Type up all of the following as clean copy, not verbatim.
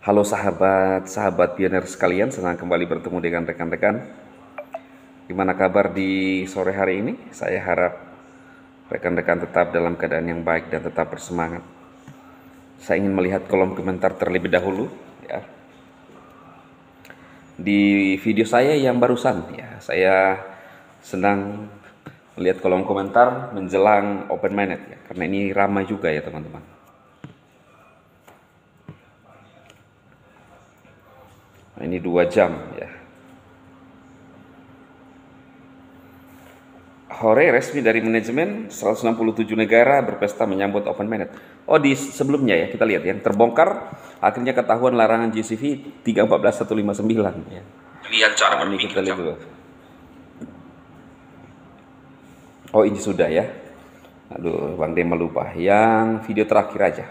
Halo sahabat pioner sekalian, senang kembali bertemu dengan rekan-rekan. Gimana kabar di sore hari ini? Saya harap rekan-rekan tetap dalam keadaan yang baik dan tetap bersemangat. Saya ingin melihat kolom komentar terlebih dahulu ya. Di video saya yang barusan ya, saya senang melihat kolom komentar menjelang open minded ya, karena ini ramai juga ya teman-teman. Nah, ini 2 jam ya. Hore resmi dari manajemen 167 negara berpesta menyambut open minded. Oh, di sebelumnya ya kita lihat yang terbongkar akhirnya ketahuan larangan GCV 314159 ya. Lihat cara Ini berpikir kita lihat dulu. Oh, ini sudah ya. Aduh, Bang Dema lupa. Yang video terakhir aja.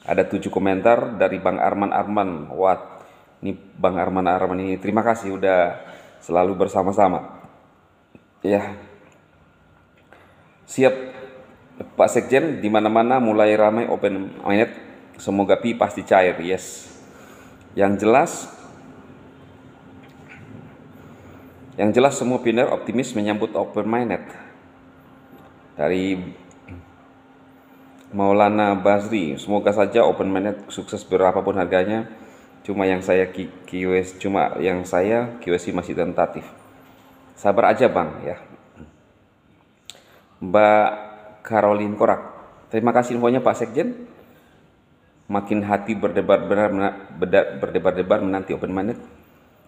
Ada 7 komentar dari Bang Arman. Wah, ini Bang Arman ini terima kasih udah selalu bersama-sama. Ya, siap Pak Sekjen, di mana-mana mulai ramai open minded. Semoga pi pasti cair. Yes. Yang jelas semua pioner optimis menyambut open minded. Dari Maulana Basri, semoga saja open minded sukses berapapun harganya. Cuma yang saya QSI masih tentatif. Sabar aja Bang ya. Mbak Caroline Korak, terima kasih infonya Pak Sekjen. Makin hati berdebar-debar menanti open minded.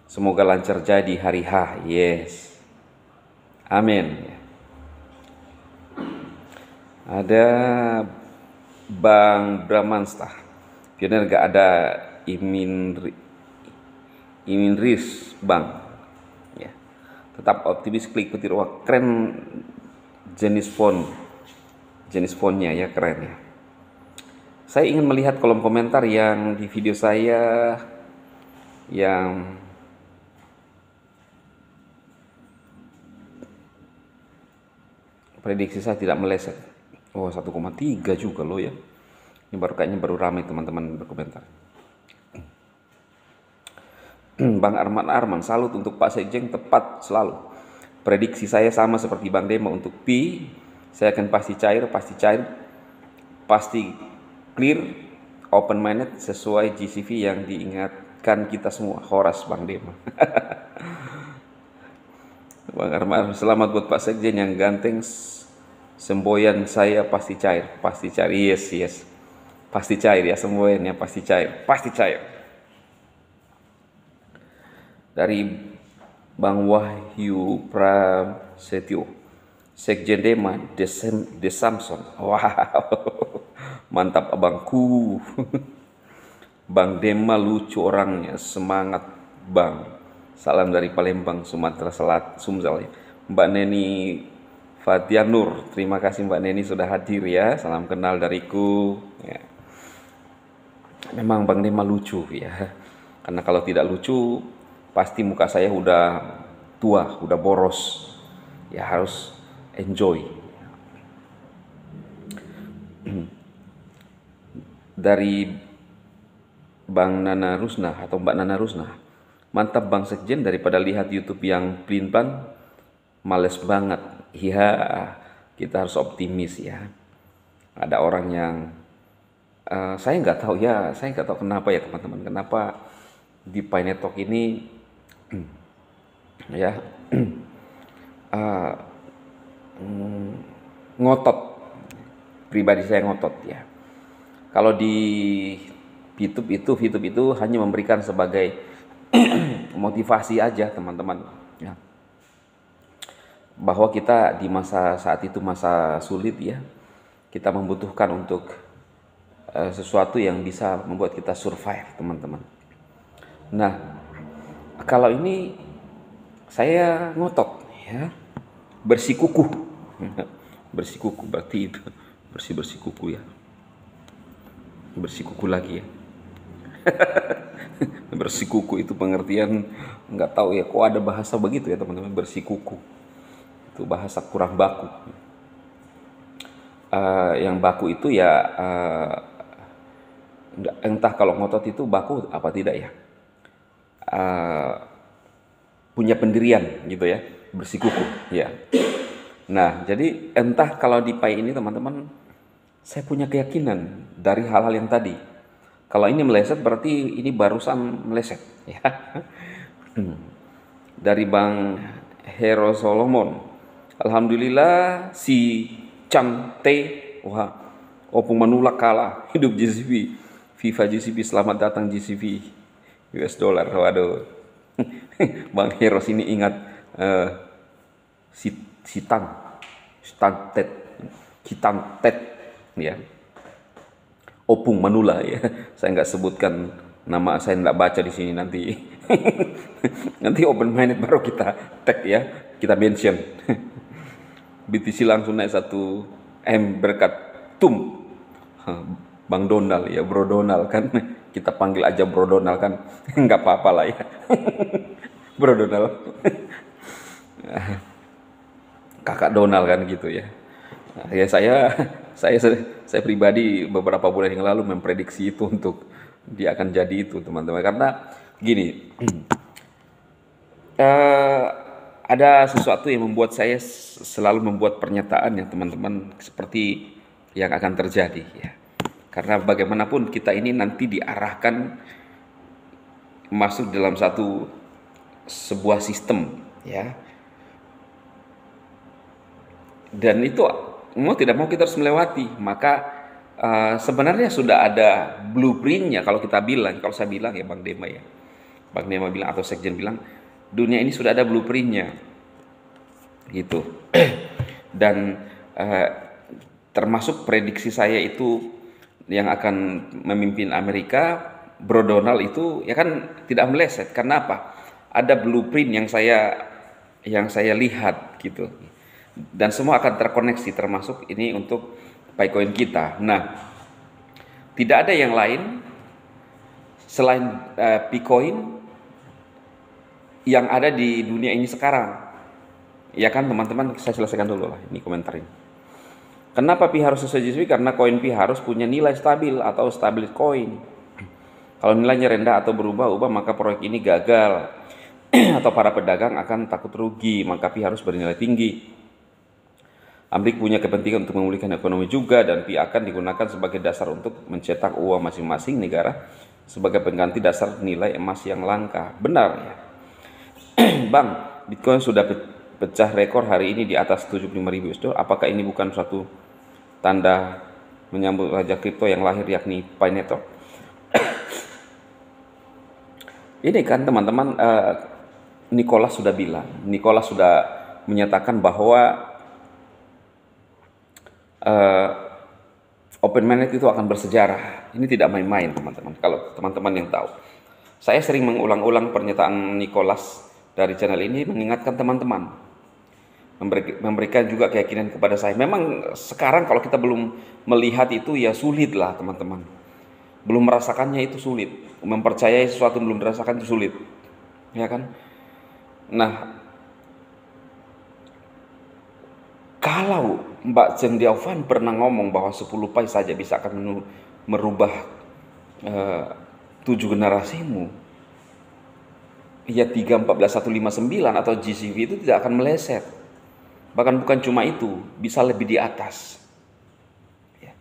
Semoga lancar jadi hari H. Yes. Amin. Ada Bang Bramansta. Pioner gak ada Imin Riz Bang. Ya. Tetap optimis, klik petir. Wah, keren jenis fontnya ya, keren ya. Saya ingin melihat kolom komentar yang di video saya yang prediksi saya tidak meleset. Oh, 1,3 juga loh ya. Ini kayaknya baru ramai teman-teman berkomentar. Bang Arman, salut untuk Pak Sekjen, tepat selalu. Prediksi saya sama seperti Bang Dema untuk Pi. Saya akan pasti cair, pasti clear, open minded sesuai GCV yang diingatkan kita semua. Horas Bang Dema. Bang Arman, selamat buat Pak Sekjen yang ganteng. Semboyan saya pasti cair. Yes. Pasti cair ya, semboyannya pasti cair. Dari Bang Wahyu Prasetyo, Sekjen Dema De Samson. Wow, mantap abangku. Bang Dema lucu orangnya, semangat Bang. Salam dari Palembang, Sumatera Sumsel ya. Mbak Neni Fatianur, terima kasih Mbak Neni sudah hadir ya. Salam kenal dariku ya. Memang Bang Dema lucu ya. Karena kalau tidak lucu pasti muka saya udah tua, udah boros. Ya harus enjoy. Dari Bang Nana Rusna atau Mbak Nana Rusna, mantap Bang Sekjen, daripada lihat YouTube yang pelin-pelan, males banget. Iya, kita harus optimis ya. Ada orang yang saya nggak tahu kenapa ya teman-teman, kenapa di Pinetalk ini ya ngotot, pribadi saya ngotot ya. Kalau di YouTube itu hanya memberikan sebagai motivasi aja teman-teman ya, bahwa kita di masa saat itu masa sulit ya, kita membutuhkan untuk sesuatu yang bisa membuat kita survive teman-teman. Nah, kalau ini saya ngotot ya, bersikukuh. Bersikukuh berarti itu bersikukuh ya, bersikukuh lagi ya. Bersikukuh itu pengertian nggak tahu ya, kok ada bahasa begitu ya teman-teman, bersikukuh itu bahasa kurang baku. Yang baku itu ya entah kalau ngotot itu baku apa tidak ya, punya pendirian gitu ya, bersikukuh ya. Nah, jadi entah kalau di PAI ini teman-teman, saya punya keyakinan dari hal-hal yang tadi. Kalau ini meleset berarti ini barusan meleset ya. Dari Bang Hero Solomon. Alhamdulillah si Chan T, wah, opung manulak kalah hidup GCV. FIFA GCV, selamat datang GCV US dollar. Waduh. Bang Hero sini ingat eh, si Ted, Hitan Ted ya. Opung Manula ya. Saya nggak sebutkan nama, saya nggak baca di sini nanti. Nanti open minded baru kita tag ya, kita mention. BTC langsung naik 1 M berkat tum. Bang Donald ya, Bro Donald kan. Kita panggil aja Bro Donald kan. Nggak apa-apa lah ya. Bro Donald. Kakak Donald kan gitu ya. Ya saya pribadi beberapa bulan yang lalu memprediksi itu untuk dia akan jadi itu teman-teman, karena gini, ada sesuatu yang membuat saya selalu membuat pernyataan yang teman-teman seperti yang akan terjadi ya, karena bagaimanapun kita ini nanti diarahkan masuk dalam sebuah sistem ya, dan itu mau tidak mau kita harus melewati. Maka sebenarnya sudah ada blueprintnya. Kalau kita bilang, kalau saya bilang ya Bang Dema ya, Bang Dema bilang atau Sekjen bilang, dunia ini sudah ada blueprintnya gitu. Dan termasuk prediksi saya itu yang akan memimpin Amerika, Bro Donald itu ya kan tidak meleset. Karena apa? Ada blueprint yang saya lihat gitu. Dan semua akan terkoneksi, termasuk ini untuk Picoin kita. Nah, tidak ada yang lain selain Picoin yang ada di dunia ini sekarang. Ya kan teman-teman, saya selesaikan dulu lah ini komentarin. Kenapa Pi harus sesuai GSP? Karena koin Pi harus punya nilai stabil atau stabil koin. Kalau nilainya rendah atau berubah-ubah maka proyek ini gagal atau para pedagang akan takut rugi, maka Pi harus bernilai tinggi. Amrik punya kepentingan untuk memulihkan ekonomi juga, dan Pi akan digunakan sebagai dasar untuk mencetak uang masing-masing negara sebagai pengganti dasar nilai emas yang langka. Benar ya. Bang, Bitcoin sudah pecah rekor hari ini di atas 75.000 US dollar. Apakah ini bukan suatu tanda menyambut raja kripto yang lahir, yakni Pi Network? Ini kan teman-teman, Nicholas sudah bilang, Nicholas sudah menyatakan bahwa open mainnet itu akan bersejarah. Ini tidak main-main teman-teman. Kalau teman-teman yang tahu, saya sering mengulang-ulang pernyataan Nicholas dari channel ini, mengingatkan teman-teman, memberikan juga keyakinan kepada saya. Memang sekarang kalau kita belum melihat itu ya sulit lah teman-teman, belum merasakannya itu sulit, mempercayai sesuatu yang belum dirasakan itu sulit, ya kan. Nah, kalau Mbak Zheng Diaofan pernah ngomong bahwa 10 pai saja bisa akan merubah 7 generasimu, ya 315159 atau GCV itu tidak akan meleset. Bahkan bukan cuma itu, bisa lebih di atas ya.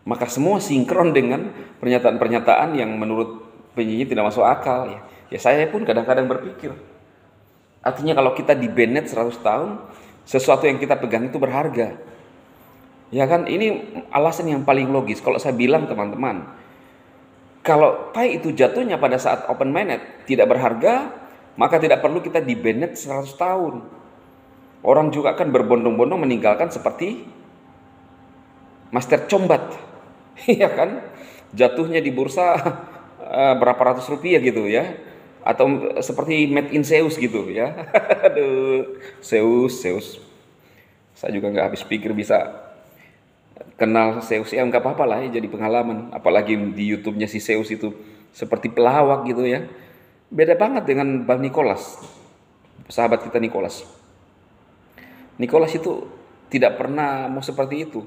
Maka semua sinkron dengan pernyataan-pernyataan yang menurut penyanyi tidak masuk akal ya. Ya saya pun kadang-kadang berpikir, artinya kalau kita di banned 100 tahun, sesuatu yang kita pegang itu berharga. Ya kan, ini alasan yang paling logis. Kalau saya bilang teman-teman, kalau Pi itu jatuhnya pada saat open mainnet tidak berharga, maka tidak perlu kita di banned 100 tahun. Orang juga akan berbondong-bondong meninggalkan seperti Master Combat. Iya kan? Jatuhnya di bursa berapa ratus rupiah gitu ya. Atau seperti Made in Zeus gitu ya. Aduh, Zeus. Saya juga nggak habis pikir bisa kenal Zeus ya, nggak apa-apa lah ya, jadi pengalaman. Apalagi di YouTube-nya si Zeus itu seperti pelawak gitu ya. Beda banget dengan Bang Nicholas, sahabat kita Nicholas. Nicholas itu tidak pernah mau seperti itu,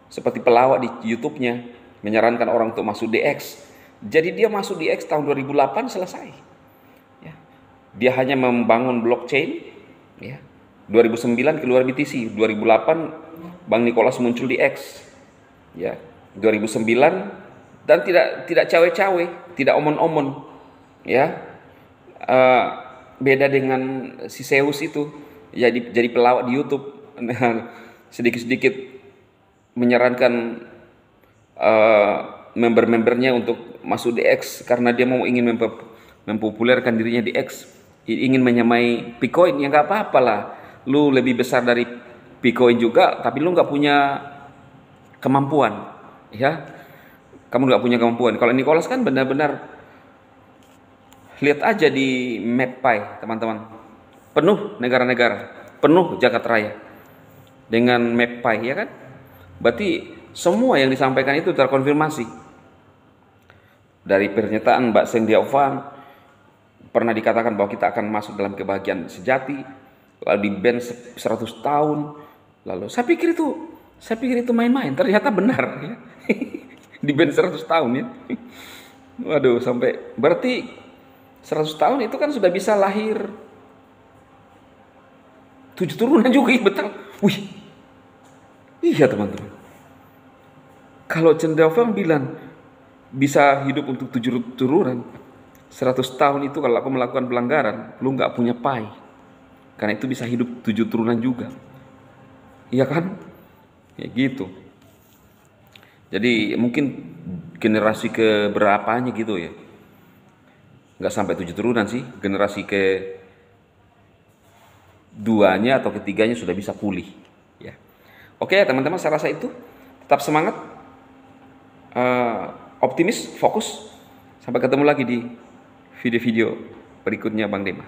seperti pelawak di YouTube-nya, menyarankan orang untuk masuk DX. Jadi dia masuk di X tahun 2008 selesai. Ya. Dia hanya membangun blockchain. Ya. 2009 keluar BTC, 2008 Bang Nicholas muncul di X. Ya. 2009 dan tidak cawe-cawe, tidak omon-omon. Ya. Beda dengan si Zeus itu, jadi pelawak di YouTube. Sedikit-sedikit menyarankan member-membernya untuk masuk di X karena dia ingin mempopulerkan dirinya di X, ingin menyamai Bitcoin. Ya nggak apa-apa lah, lu lebih besar dari Bitcoin juga, tapi lu nggak punya kemampuan, ya. Kamu nggak punya kemampuan. Kalau Nicholas kan benar-benar, lihat aja di MapPy teman-teman, penuh negara-negara, penuh jagat raya dengan MapPy, ya kan? Berarti semua yang disampaikan itu terkonfirmasi. Dari pernyataan Mbak Zheng Diaofan, pernah dikatakan bahwa kita akan masuk dalam kebahagiaan sejati, lalu di ban 100 tahun. Lalu saya pikir itu main-main, ternyata benar, ya. Di ban 100 tahun, ya. Waduh, sampai berarti 100 tahun itu kan sudah bisa lahir 7 turunan juga, betul. Wih, iya teman-teman. Kalau Cenderawang bilang bisa hidup untuk 7 turunan, 100 tahun itu kalau aku melakukan pelanggaran, lu nggak punya pai. Karena itu bisa hidup 7 turunan juga. Iya kan? Ya gitu. Jadi mungkin generasi ke berapanya gitu ya. Nggak sampai 7 turunan sih. Generasi ke duanya atau ketiganya sudah bisa pulih. Ya. Oke teman-teman, saya rasa itu. Tetap semangat. Optimis, fokus. Sampai ketemu lagi di video-video berikutnya Bang Dema.